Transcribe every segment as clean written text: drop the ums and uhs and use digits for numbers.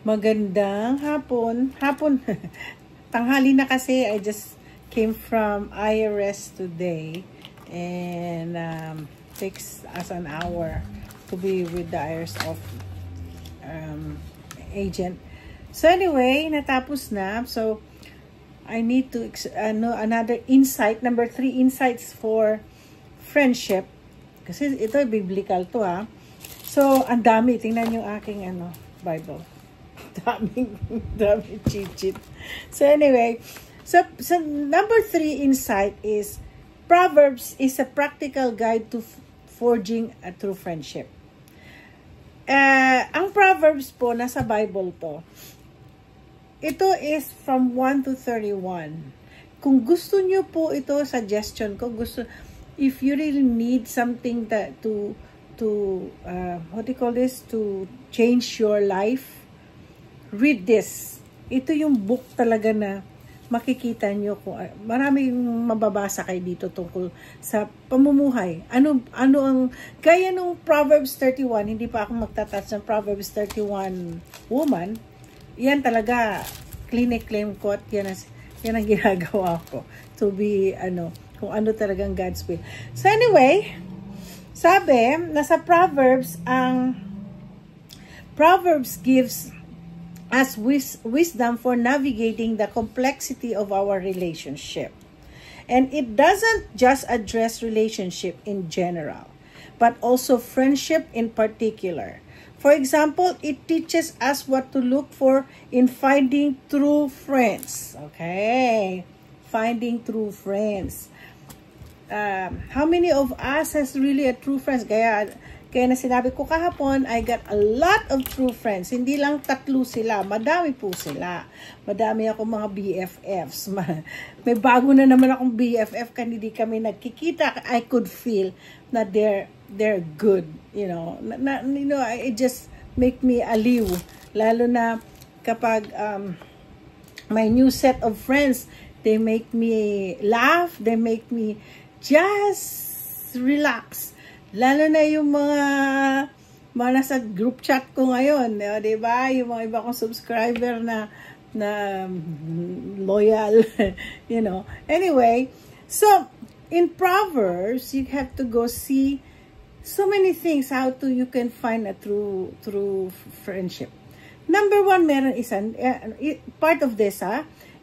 Magandang hapon. Tanghali na kasi. I just came from IRS today. And takes us an hour to be with the IRS agent. So anyway, natapos na. So I need to another insight. Number 3 insights for friendship. Kasi ito biblical to ha. So ang dami. Tingnan yung aking Bible. daming cheat. So anyway, so number 3 insight is Proverbs is a practical guide to forging a true friendship. Ang Proverbs po nasa Bible to. Ito is from 1 to 31. Kung gusto niyo po ito, suggestion ko, if you really need something that to change your life, read this. Ito yung book talaga na makikita nyo kung maraming mababasa kayo dito tungkol sa pamumuhay. Ano ang gaya nung Proverbs 31, hindi pa ako magtatouch ng Proverbs 31 woman. Yan talaga claim ko at yan ang ginagawa ko to be kung ano talagang God's will. So anyway, sabi nasa Proverbs Proverbs gives as wisdom for navigating the complexity of our relationship. And it doesn't just address relationship in general, but also friendship in particular. For example, it teaches us what to look for in finding true friends. Okay, finding true friends. How many of us has really a true friends? Kaya na sinabi ko kahapon, I got a lot of true friends. Hindi lang 3 sila. Madami po sila. Madami ako mga BFFs. May bago na naman akong BFF kasi hindi kami nagkikita. I could feel na they're good. It just make me aliw. Lalo na kapag my new set of friends, they make me laugh. They make me just relax. Lalo na yung mga nasa group chat ko ngayon, di ba? Yung mga iba kong subscriber na loyal, Anyway, so in Proverbs, you have to go see so many things you can find a true friendship. Number 1, meron part of this,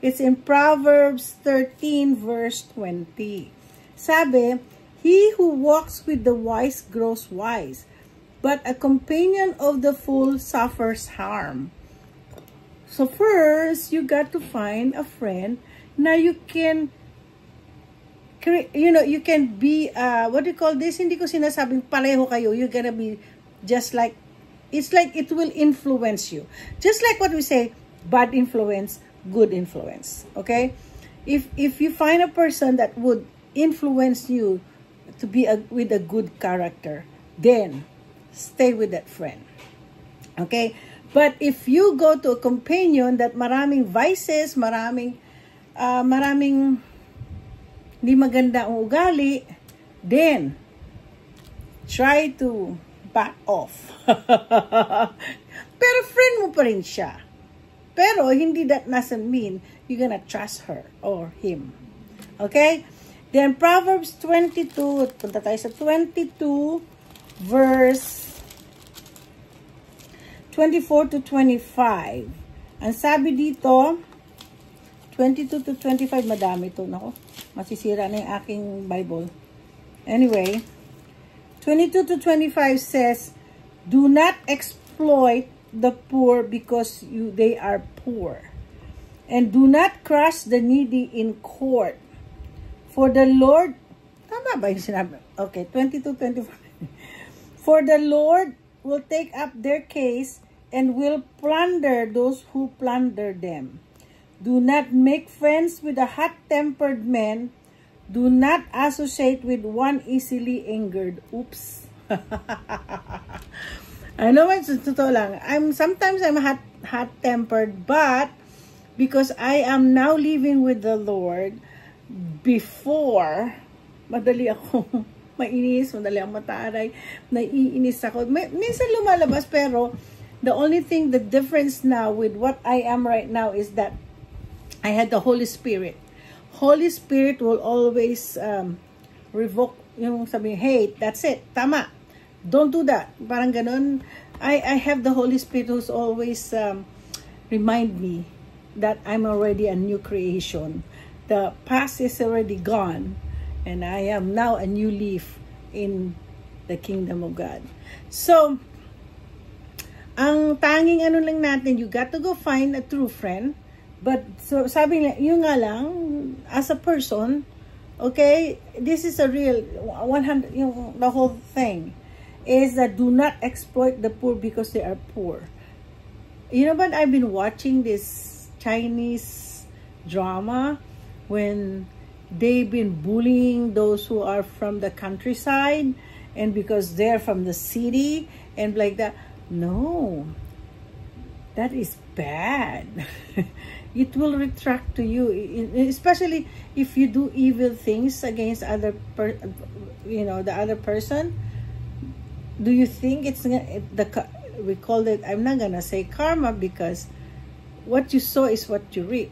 it's in Proverbs 13 verse 20. Sabi, he who walks with the wise grows wise, but a companion of the fool suffers harm. So first, you got to find a friend na you can, you can be, Hindi ko sinasabing pareho kayo. You're gonna be just like, it's like it will influence you. Just like what we say, bad influence, good influence. Okay? If you find a person that would influence you to be with a good character, then stay with that friend. Okay? But if you go to a companion that maraming vices, maraming hindi maganda ang ugali, then try to back off. Pero friend mo pa rin siya. Pero hindi that doesn't mean you're gonna trust her or him. Okay? Then Proverbs 22, punta tayo sa 22 verse 24 to 25. Ang sabi dito, 22 to 25, madami to. Nako, masisira na yung aking Bible. Anyway, 22 to 25 says, do not exploit the poor because they are poor. And do not crush the needy in court. For the Lord, tama ba yung sinabi? Okay, 22-25. For the Lord will take up their case and will plunder those who plunder them. Do not make friends with a hot-tempered man. Do not associate with one easily angered. Oops. Ano man, totoo lang. Sometimes I'm hot-tempered, but because I am now living with the Lord, before, madali ako mainis, madali ako mataray, naiinis ako. Minsan lumalabas, pero The only thing, the difference now with what I am right now is that I had the Holy Spirit. Holy Spirit will always revoke yung sabi, hey, that's it, tama. Don't do that. Parang ganun. I have the Holy Spirit who's always remind me that I'm already a new creation. The past is already gone, and I am now a new leaf in the kingdom of God. So, ang tanging ano lang natin, you got to go find a true friend. But, so, sabi nga, yun nga lang, as a person, okay, this is a real, 100, the whole thing, is that do not exploit the poor because they are poor. You know what, I've been watching this Chinese drama when they've been bullying those who are from the countryside, and because they're from the city, and like that. No, that is bad. It will retract to you, especially if you do evil things against the other person. Do you think it's we call it, I'm not gonna say karma, because what you sow is what you reap.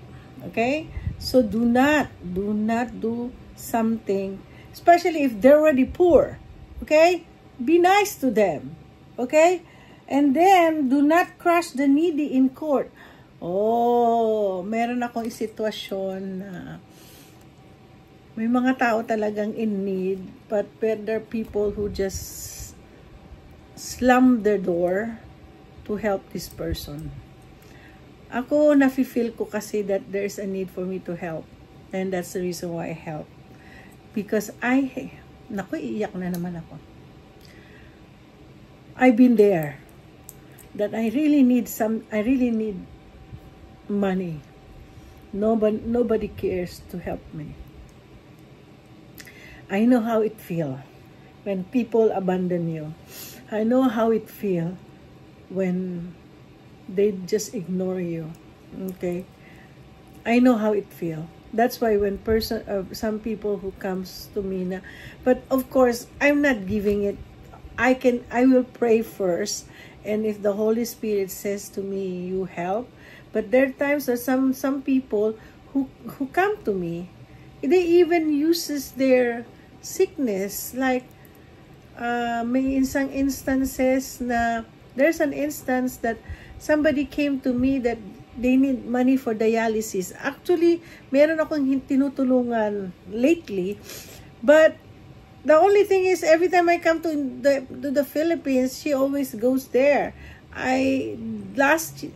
Okay, so do not do something, especially if they're already poor. Okay, be nice to them. Okay, and then do not crush the needy in court. Oh, meron akong sitwasyon na may mga tao talagang in need, but there are people who just slam their door to help this person. Ako, nafe-feel ko kasi that there's a need for me to help. And that's the reason why I help. Because naku, iiyak na naman ako. I've been there. That I really need money. Nobody cares to help me. I know how it feels when people abandon you. I know how it feels when they just ignore you. Okay, I know how it feels. That's why when some people who comes to me na, but of course I'm not giving it. I will pray first, and if the Holy Spirit says to me, you help. But there are times that some people who come to me, they even uses their sickness, like may isang instances na there's an instance that somebody came to me that they need money for dialysis. Actually, meron akong tinutulungan lately, but the only thing is every time I come to the Philippines, she always goes there.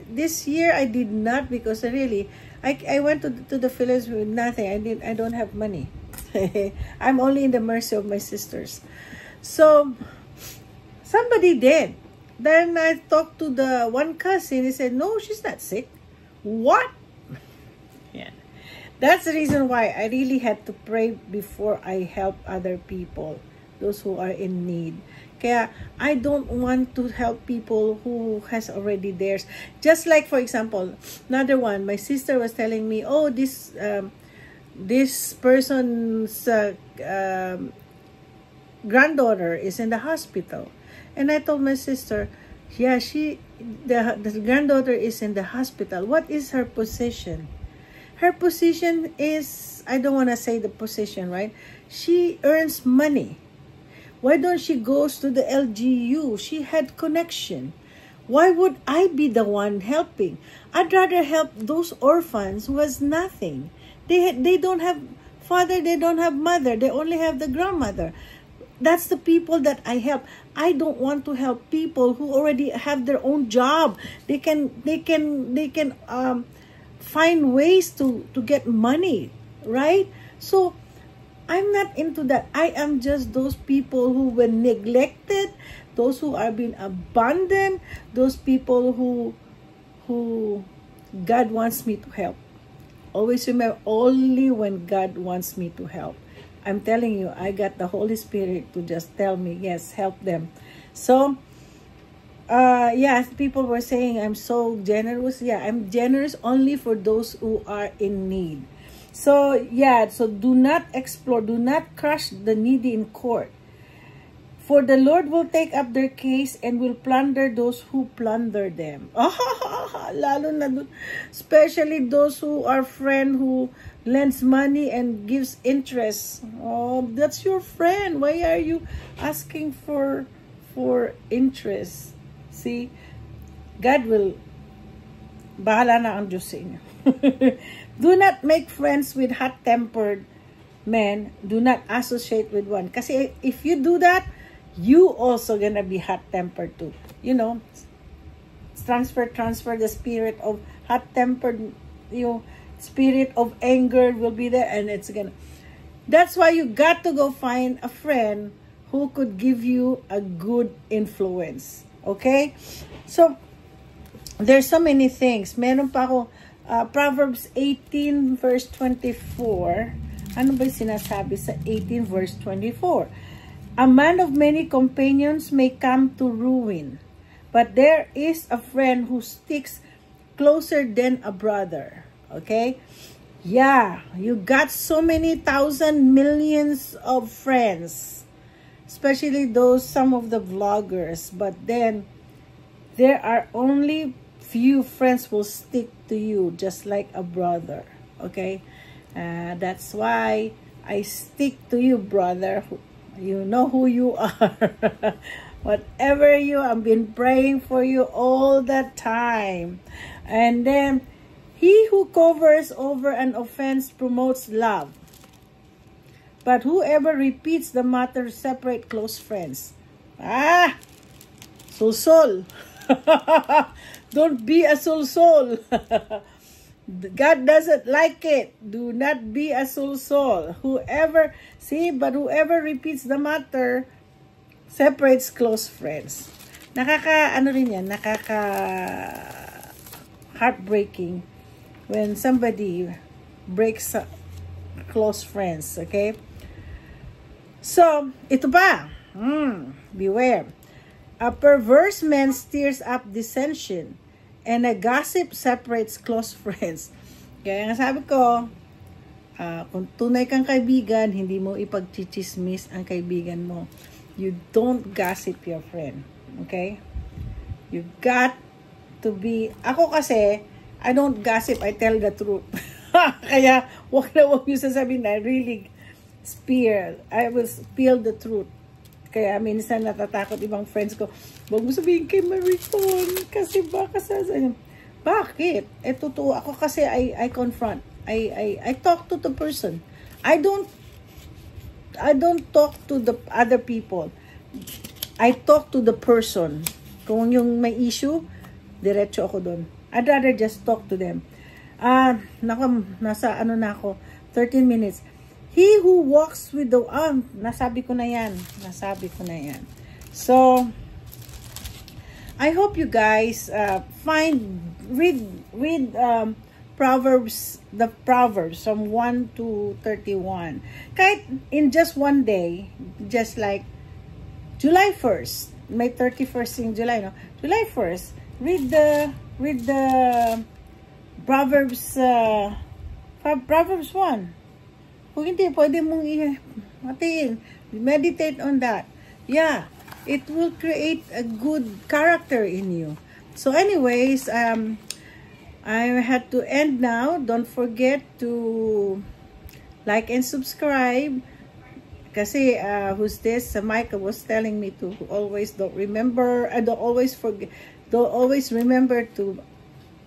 This year I did not, because really I went to the Philippines with nothing. I don't have money. I'm only in the mercy of my sisters. So somebody did. Then I talked to the one cousin. He said, no, she's not sick. What? Yeah. That's the reason why I really had to pray before I help other people, those who are in need. Kaya I don't want to help people who has already theirs. Just like, for example, another one, my sister was telling me, oh, this person's granddaughter is in the hospital. And I told my sister, yeah, the granddaughter is in the hospital. What is her position? Her position is, I don't want to say the position, right? She earns money. Why don't she goes to the LGU? She had connection. Why would I be the one helping? I'd rather help those orphans who has nothing. They don't have father, they don't have mother, they only have the grandmother. That's the people that I help. I don't want to help people who already have their own job. They can find ways to get money, right? So I'm not into that. I am just those people who were neglected, those who are being abandoned, those people who God wants me to help. Always remember, only when God wants me to help. I'm telling you, I got the Holy Spirit to just tell me, yes, help them. So, yeah, people were saying I'm so generous. Yeah, I'm generous only for those who are in need. So, yeah, so do not explore, do not crush the needy in court. For the Lord will take up their case and will plunder those who plunder them. Lalo na dun, especially those who are friend who lends money and gives interest. Oh, that's your friend. Why are you asking for interest? See, God will, bahala na ang Diyos sa inyo. Do not make friends with hot-tempered men. Do not associate with one. Kasi if you do that, you also gonna be hot-tempered too. You know, transfer the spirit of hot-tempered, spirit of anger will be there, and it's gonna. That's why you got to go find a friend who could give you a good influence. Okay? So, there's so many things. Meron pa ako, Proverbs 18 verse 24. Ano ba sinasabi sa 18 verse 24? A man of many companions may come to ruin, but there is a friend who sticks closer than a brother. Okay? Yeah, you got so many thousand millions of friends, especially some of the vloggers, but then there are only few friends will stick to you just like a brother. Okay? That's why I stick to you, brother. You know who you are. Whatever I've been praying for you all that time. And then, he who covers over an offense promotes love. But whoever repeats the matter separate close friends. Sul-sol. Don't be a sul-sol. God doesn't like it. Do not be a sul-sol. But whoever repeats the matter separates close friends. Heartbreaking when somebody breaks close friends, okay? So, ito pa. Beware. A perverse man stirs up dissension, and a gossip separates close friends. Kaya nga sabi ko, kung tunay kang kaibigan, hindi mo ipagchichismis ang kaibigan mo. You don't gossip your friend. Okay? You got to be... Ako kasi, I don't gossip, I tell the truth. Kaya, wag niyo sasabihin na I will spill the truth. Kaya minsan natatakot ibang friends ko, wag mo sabihin kay Mariton kasi baka sasabihin. Bakit? Totoo. Ako kasi I confront. I talk to the person. I don't talk to the other people. I talk to the person. Kung yung may issue, diretso ako doon. I'd rather just talk to them. Nasa na ako, 13 minutes. He who walks with the... nasabi ko na yan. So, I hope you guys read Proverbs, the Proverbs from 1 to 31. Kahit in just one day, just like July 1st, may 31st in July, no? July 1st, read the Proverbs, Proverbs 1. Kung hindi, pwede mong matiin. Meditate on that. Yeah, it will create a good character in you. So anyways, I had to end now. Don't forget to like and subscribe. Kasi, who's this? Micah was telling me to always don't always remember to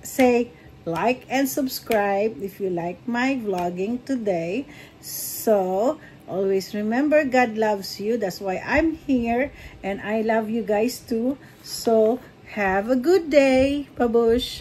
say like and subscribe if you like my vlogging today. So, always remember God loves you. That's why I'm here. And I love you guys too. So, have a good day. Babush.